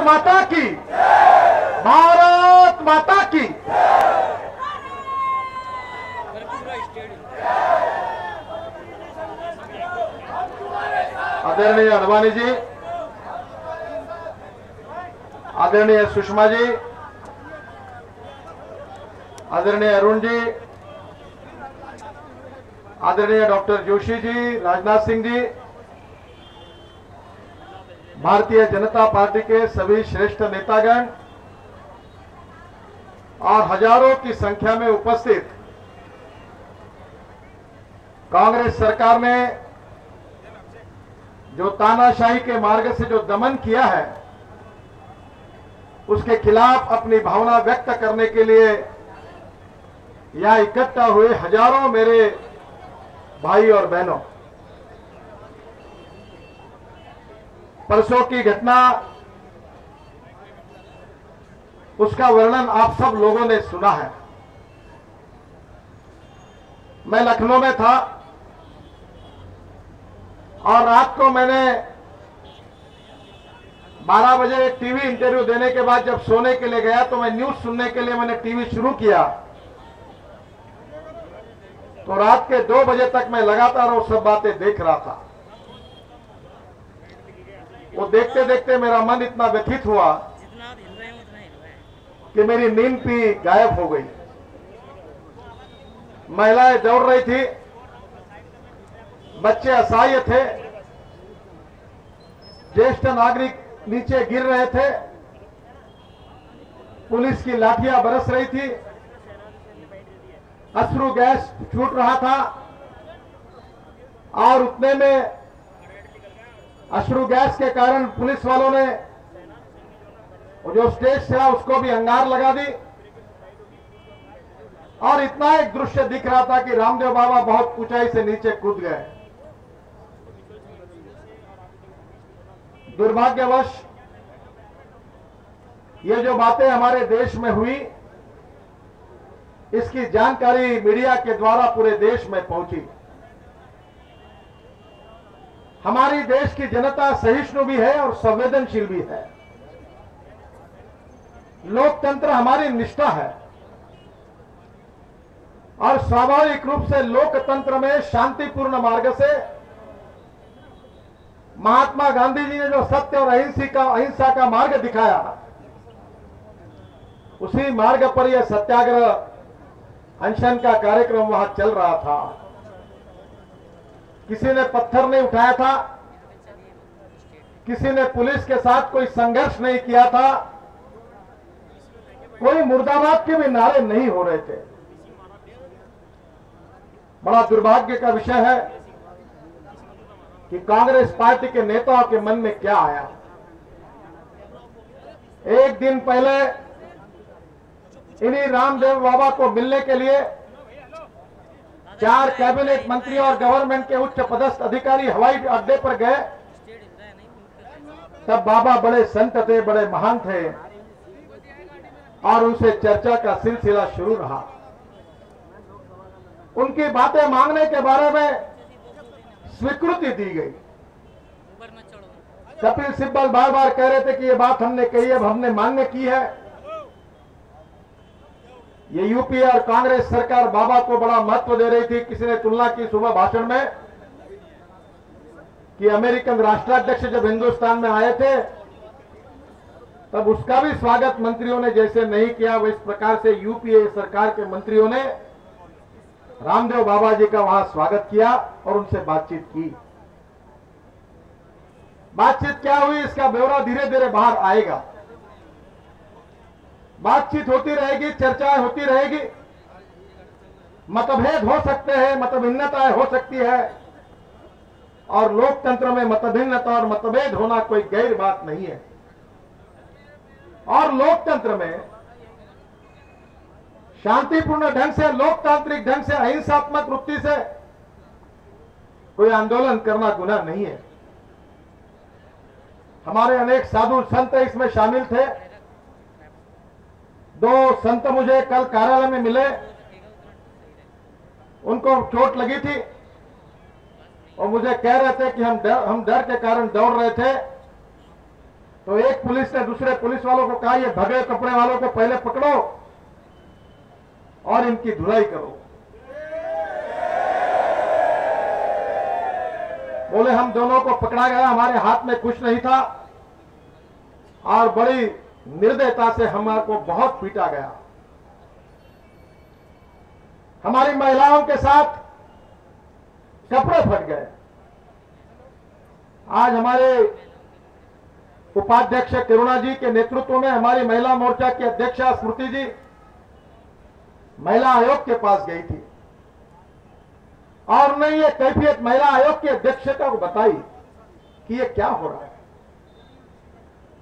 माता की, भारत माता की। आदरणीय अडवाणी जी, आदरणीय सुषमा जी, आदरणीय अरुण जी, आदरणीय डॉक्टर जोशी जी, राजनाथ सिंह जी, भारतीय जनता पार्टी के सभी श्रेष्ठ नेतागण और हजारों की संख्या में उपस्थित कांग्रेस सरकार ने जो तानाशाही के मार्ग से जो दमन किया है, उसके खिलाफ अपनी भावना व्यक्त करने के लिए यहां इकट्ठा हुए हजारों मेरे भाई और बहनों, परसों की घटना, उसका वर्णन आप सब लोगों ने सुना है। मैं लखनऊ में था और रात को मैंने 12 बजे एक टीवी इंटरव्यू देने के बाद जब सोने के लिए गया तो मैं न्यूज सुनने के लिए मैंने टीवी शुरू किया, तो रात के 2 बजे तक मैं लगातार वो सब बातें देख रहा था। वो देखते देखते मेरा मन इतना व्यथित हुआ कि मेरी नींद भी गायब हो गई। महिलाएं दौड़ रही थी, बच्चे असहाय थे, ज्येष्ठ नागरिक नीचे गिर रहे थे, पुलिस की लाठियां बरस रही थी, अश्रु गैस छूट रहा था और उतने में अश्रु गैस के कारण पुलिस वालों ने जो स्टेज था उसको भी अंगार लगा दी और इतना एक दृश्य दिख रहा था कि रामदेव बाबा बहुत ऊंचाई से नीचे कूद गए। दुर्भाग्यवश ये जो बातें हमारे देश में हुई, इसकी जानकारी मीडिया के द्वारा पूरे देश में पहुंची। हमारी देश की जनता सहिष्णु भी है और संवेदनशील भी है। लोकतंत्र हमारी निष्ठा है और स्वाभाविक रूप से लोकतंत्र में शांतिपूर्ण मार्ग से महात्मा गांधी जी ने जो सत्य और अहिंसा का मार्ग दिखाया, उसी मार्ग पर यह सत्याग्रह अनशन का कार्यक्रम वहां चल रहा था। किसी ने पत्थर नहीं उठाया था, किसी ने पुलिस के साथ कोई संघर्ष नहीं किया था, कोई मुर्दाबाद के भी नारे नहीं हो रहे थे। बड़ा दुर्भाग्य का विषय है कि कांग्रेस पार्टी के नेताओं के मन में क्या आया। एक दिन पहले इन्हीं रामदेव बाबा को मिलने के लिए 4 कैबिनेट मंत्री और गवर्नमेंट के उच्च पदस्थ अधिकारी हवाई अड्डे पर गए। तब बाबा बड़े संत थे, बड़े महान थे और उनसे चर्चा का सिलसिला शुरू रहा। उनकी बातें मांगने के बारे में स्वीकृति दी गई। कपिल सिब्बल बार बार कह रहे थे कि ये बात हमने कही, अब हमने मान्य की है। ये यूपीए और कांग्रेस सरकार बाबा को बड़ा महत्व दे रही थी। किसी ने तुलना की सुबह भाषण में कि अमेरिकन राष्ट्राध्यक्ष जब हिंदुस्तान में आए थे तब उसका भी स्वागत मंत्रियों ने जैसे नहीं किया, वो इस प्रकार से यूपीए सरकार के मंत्रियों ने रामदेव बाबा जी का वहां स्वागत किया और उनसे बातचीत की। बातचीत क्या हुई, इसका ब्यौरा धीरे धीरे बाहर आएगा। बातचीत होती रहेगी, चर्चाएं होती रहेगी, मतभेद हो सकते हैं, मतभिन्नताएं हो सकती है और लोकतंत्र में मतभिन्नता और मतभेद होना कोई गैर बात नहीं है। और लोकतंत्र में शांतिपूर्ण ढंग से, लोकतांत्रिक ढंग से, अहिंसात्मक वृत्ति से कोई आंदोलन करना गुनाह नहीं है। हमारे अनेक साधु संत इसमें शामिल थे। 2 संत मुझे कल कार्यालय में मिले, उनको चोट लगी थी और मुझे कह रहे थे कि हम डर के कारण दौड़ रहे थे तो एक पुलिस ने दूसरे पुलिस वालों को कहा, ये भगे कपड़े वालों को पहले पकड़ो और इनकी धुलाई करो। बोले हम दोनों को पकड़ा गया, हमारे हाथ में कुछ नहीं था और बड़ी निर्दयता से हमारे को बहुत पीटा गया। हमारी महिलाओं के साथ कपड़े फट गए। आज हमारे उपाध्यक्ष करुणा जी के नेतृत्व में हमारी महिला मोर्चा की अध्यक्षा स्मृति जी महिला आयोग के पास गई थी और उन्होंने ये कैफियत महिला आयोग की अध्यक्षता को बताई कि ये क्या हो रहा है।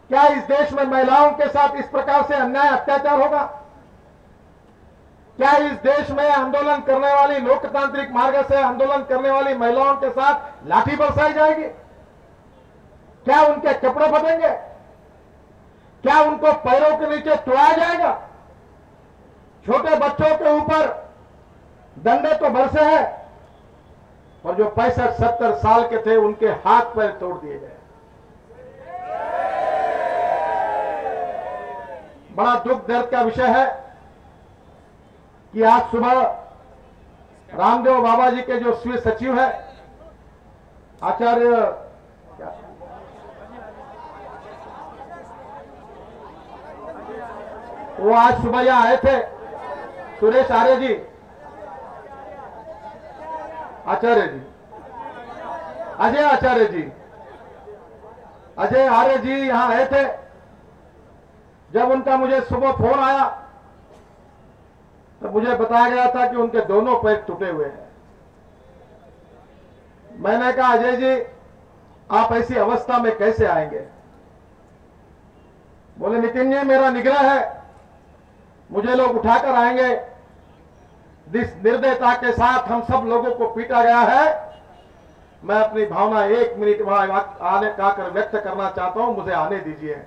क्या इस देश में महिलाओं के साथ इस प्रकार से अन्याय अत्याचार होगा? क्या इस देश में आंदोलन करने वाली, लोकतांत्रिक मार्ग से आंदोलन करने वाली महिलाओं के साथ लाठी बरसाई जाएगी? क्या उनके कपड़े फटेंगे? क्या उनको पैरों के नीचे तोड़ा जाएगा? छोटे बच्चों के ऊपर डंडे तो बरसे हैं और जो 65-70 साल के थे उनके हाथ पैर तोड़ दिए गए। बड़ा दुख दर्द का विषय है कि आज सुबह रामदेव बाबा जी के जो स्वीय सचिव है आचार्य वो आज सुबह यहां आए थे, सुरेश आर्य जी, आचार्य जी, अजय आचार्य जी, अजय आर्य जी यहां आए थे। जब उनका मुझे सुबह फोन आया तो मुझे बताया गया था कि उनके दोनों पैर टूटे हुए हैं। मैंने कहा अजय जी आप ऐसी अवस्था में कैसे आएंगे? बोले नितिन जी मेरा निग्रह है, मुझे लोग उठाकर आएंगे। जिस निर्दयता के साथ हम सब लोगों को पीटा गया है, मैं अपनी भावना 1 मिनट वहां आने का कर व्यक्त करना चाहता हूं, मुझे आने दीजिए।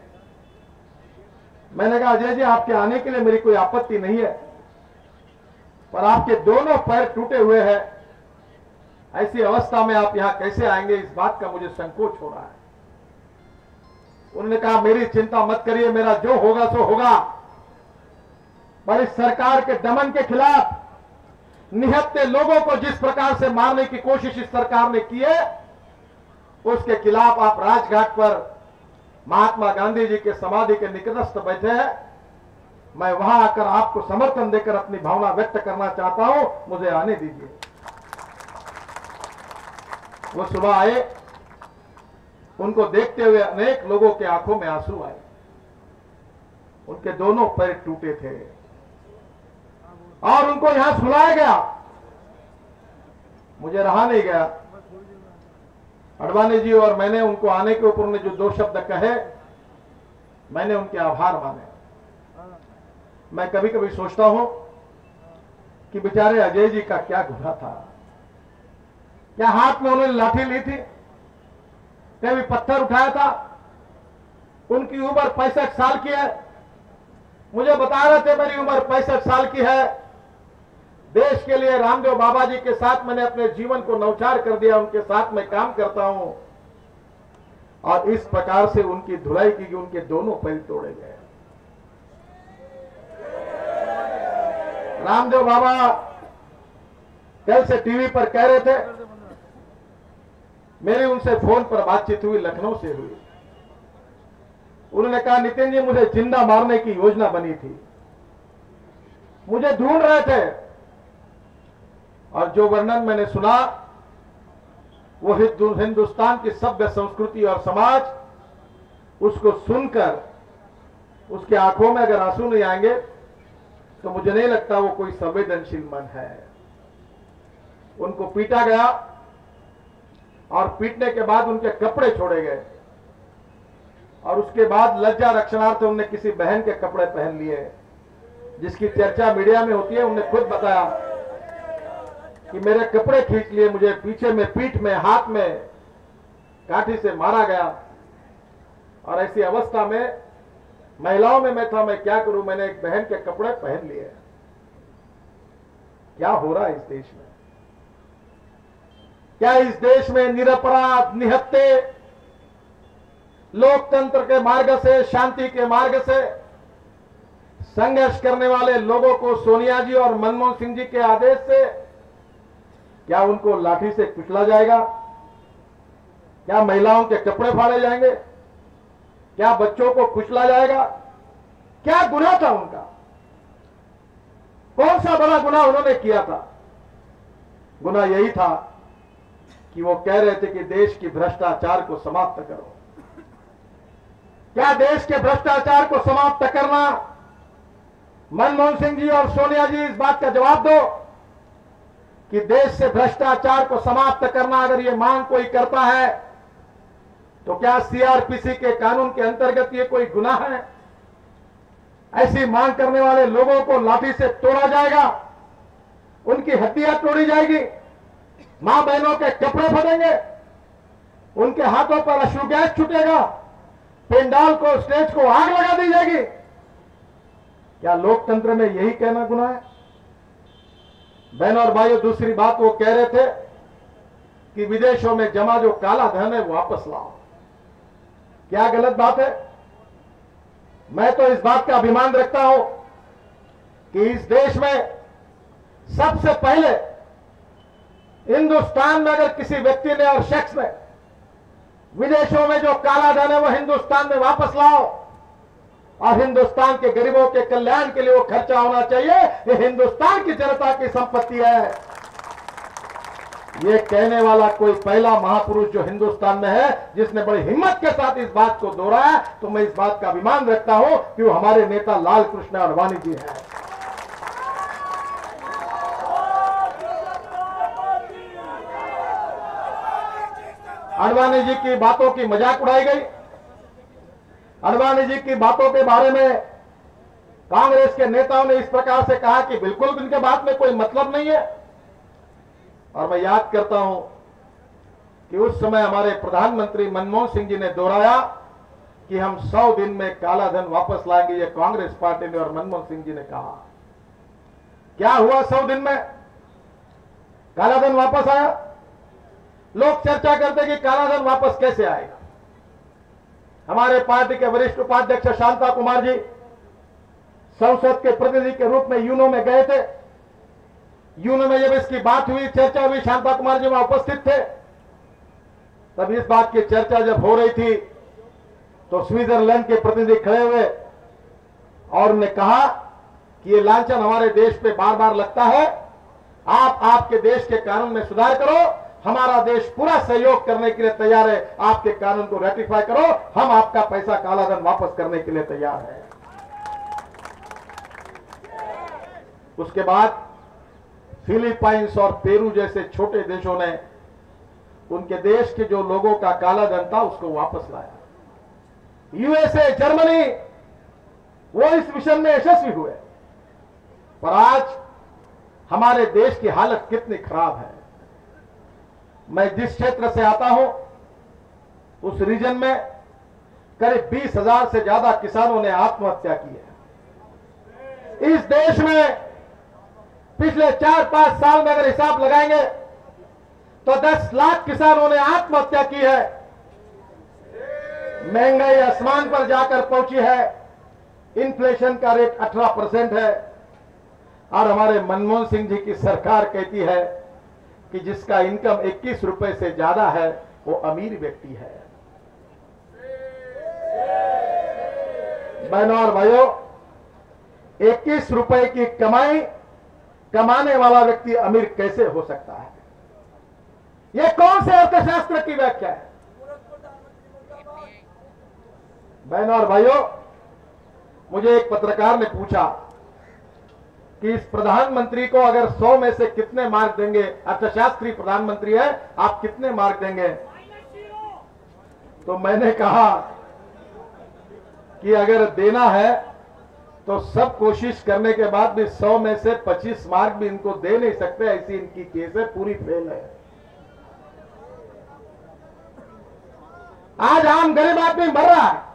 मैंने कहा अजय जी आपके आने के लिए मेरी कोई आपत्ति नहीं है, पर आपके दोनों पैर टूटे हुए हैं, ऐसी अवस्था में आप यहां कैसे आएंगे? इस बात का मुझे संकोच हो रहा है। उन्होंने कहा मेरी चिंता मत करिए, मेरा जो होगा सो होगा, पर इस सरकार के दमन के खिलाफ निहत्थे लोगों को जिस प्रकार से मारने की कोशिश इस सरकार ने की है, उसके खिलाफ आप राजघाट पर महात्मा गांधी जी के समाधि के निकटस्थ बैठे हैं। मैं वहां आकर आपको समर्थन देकर अपनी भावना व्यक्त करना चाहता हूं, मुझे आने दीजिए। वो सुबह आए, उनको देखते हुए अनेक लोगों के आंखों में आंसू आए। उनके दोनों पैर टूटे थे और उनको यहां सुलाया गया। मुझे रहा नहीं गया। अडवाणी जी और मैंने उनको आने के ऊपर उन्होंने जो 2 शब्द कहे, मैंने उनके आभार माने। मैं कभी कभी सोचता हूं कि बेचारे अजय जी का क्या गुनाह था? क्या हाथ में उन्होंने लाठी ली थी? कभी पत्थर उठाया था? उनकी उम्र 65 साल की है। मुझे बता रहे थे मेरी उम्र 65 साल की है। देश के लिए रामदेव बाबा जी के साथ मैंने अपने जीवन को नौचार कर दिया, उनके साथ मैं काम करता हूं और इस प्रकार से उनकी धुलाई की कि उनके दोनों पैर तोड़े गए। रामदेव बाबा कल से टीवी पर कह रहे थे, मेरी उनसे फोन पर बातचीत हुई, लखनऊ से हुई। उन्होंने कहा नितिन जी मुझे जिंदा मारने की योजना बनी थी, मुझे ढूंढ रहे थे और जो वर्णन मैंने सुना वो हिंदुस्तान की सभ्य संस्कृति और समाज उसको सुनकर उसके आंखों में अगर आंसू नहीं आएंगे तो मुझे नहीं लगता वो कोई संवेदनशील मन है। उनको पीटा गया और पीटने के बाद उनके कपड़े छोड़े गए और उसके बाद लज्जा रक्षणार्थ उन्होंने किसी बहन के कपड़े पहन लिए, जिसकी चर्चा मीडिया में होती है। उन्होंने खुद बताया कि मेरे कपड़े खींच लिए, मुझे पीछे में, पीठ में, हाथ में काठी से मारा गया और ऐसी अवस्था में महिलाओं में मैं था, मैं क्या करूं? मैंने एक बहन के कपड़े पहन लिए। क्या हो रहा है इस देश में? क्या इस देश में निरपराध, निहत्थे लोकतंत्र के मार्ग से, शांति के मार्ग से संघर्ष करने वाले लोगों को सोनिया जी और मनमोहन सिंह जी के आदेश से क्या उनको लाठी से कुचला जाएगा? क्या महिलाओं के कपड़े फाड़े जाएंगे? क्या बच्चों को कुचला जाएगा? क्या गुनाह था उनका? कौन सा बड़ा गुनाह उन्होंने किया था? गुनाह यही था कि वो कह रहे थे कि देश की भ्रष्टाचार को समाप्त करो। क्या देश के भ्रष्टाचार को समाप्त करना? मनमोहन सिंह जी और सोनिया जी, इस बात का जवाब दो कि देश से भ्रष्टाचार को समाप्त करना अगर ये मांग कोई करता है तो क्या सीआरपीसी के कानून के अंतर्गत ये कोई गुनाह है? ऐसी मांग करने वाले लोगों को लाठी से तोड़ा जाएगा, उनकी हड्डियां तोड़ी जाएगी, मां बहनों के कपड़े फटेंगे, उनके हाथों पर अश्रु गैस छूटेगा, पेंडाल को, स्टेज को आग लगा दी जाएगी। क्या लोकतंत्र में यही कहना गुनाह है? बहनों और भाइयों, दूसरी बात वो कह रहे थे कि विदेशों में जमा जो काला धन है वो वापस लाओ। क्या गलत बात है? मैं तो इस बात का अभिमान रखता हूं कि इस देश में सबसे पहले हिंदुस्तान में अगर किसी व्यक्ति ने और शख्स ने विदेशों में जो काला धन है वो हिंदुस्तान में वापस लाओ और हिंदुस्तान के गरीबों के कल्याण के लिए वो खर्चा होना चाहिए। ये हिंदुस्तान की जनता की संपत्ति है। ये कहने वाला कोई पहला महापुरुष जो हिंदुस्तान में है जिसने बड़ी हिम्मत के साथ इस बात को दोहराया, तो मैं इस बात का अभिमान रखता हूं कि वो हमारे नेता लाल कृष्ण आडवाणी जी हैं। आडवाणी जी की बातों की मजाक उड़ाई गई। आडवाणी जी की बातों के बारे में कांग्रेस के नेताओं ने इस प्रकार से कहा कि बिल्कुल उनके बात में कोई मतलब नहीं है। और मैं याद करता हूं कि उस समय हमारे प्रधानमंत्री मनमोहन सिंह जी ने दोहराया कि हम 100 दिन में काला धन वापस लाएंगे। ये कांग्रेस पार्टी ने और मनमोहन सिंह जी ने कहा। क्या हुआ 100 दिन में? काला धन वापस आया? लोग चर्चा करते कि काला धन वापस कैसे आएगा। हमारे पार्टी के वरिष्ठ उपाध्यक्ष शांता कुमार जी संसद के प्रतिनिधि के रूप में यूनो में गए थे। यूनो में जब इसकी बात हुई, चर्चा हुई, शांता कुमार जी वहां उपस्थित थे। तब इस बात की चर्चा जब हो रही थी तो स्विट्जरलैंड के प्रतिनिधि खड़े हुए और उन्होंने कहा कि ये लांछन हमारे देश पे बार बार लगता है। आप आपके देश के कानून में सुधार करो, हमारा देश पूरा सहयोग करने के लिए तैयार है। आपके कानून को रेटिफाई करो, हम आपका पैसा काला धन वापस करने के लिए तैयार है। उसके बाद फिलीपाइंस और पेरू जैसे छोटे देशों ने उनके देश के जो लोगों का काला धन था उसको वापस लाया। यूएसए, जर्मनी, वो इस मिशन में यशस्वी हुए। पर आज हमारे देश की हालत कितनी खराब है। मैं जिस क्षेत्र से आता हूं उस रीजन में करीब 20,000 से ज्यादा किसानों ने आत्महत्या की है। इस देश में पिछले 4-5 साल में अगर हिसाब लगाएंगे तो 10 लाख किसानों ने आत्महत्या की है। महंगाई आसमान पर जाकर पहुंची है। इन्फ्लेशन का रेट 18% है। और हमारे मनमोहन सिंह जी की सरकार कहती है कि जिसका इनकम 21 रुपए से ज्यादा है वो अमीर व्यक्ति है। बहनों और भाइयों, 21 रुपए की कमाई कमाने वाला व्यक्ति अमीर कैसे हो सकता है? यह कौन से अर्थशास्त्र की व्याख्या है? बहनों और भाइयों, मुझे एक पत्रकार ने पूछा कि इस प्रधानमंत्री को अगर 100 में से कितने मार्क देंगे, अर्थशास्त्री प्रधानमंत्री है, आप कितने मार्क देंगे? तो मैंने कहा कि अगर देना है तो सब कोशिश करने के बाद भी 100 में से 25 मार्क भी इनको दे नहीं सकते। ऐसी इनकी केस है, पूरी फेल है। आज आम गरीब आदमी मर रहा है।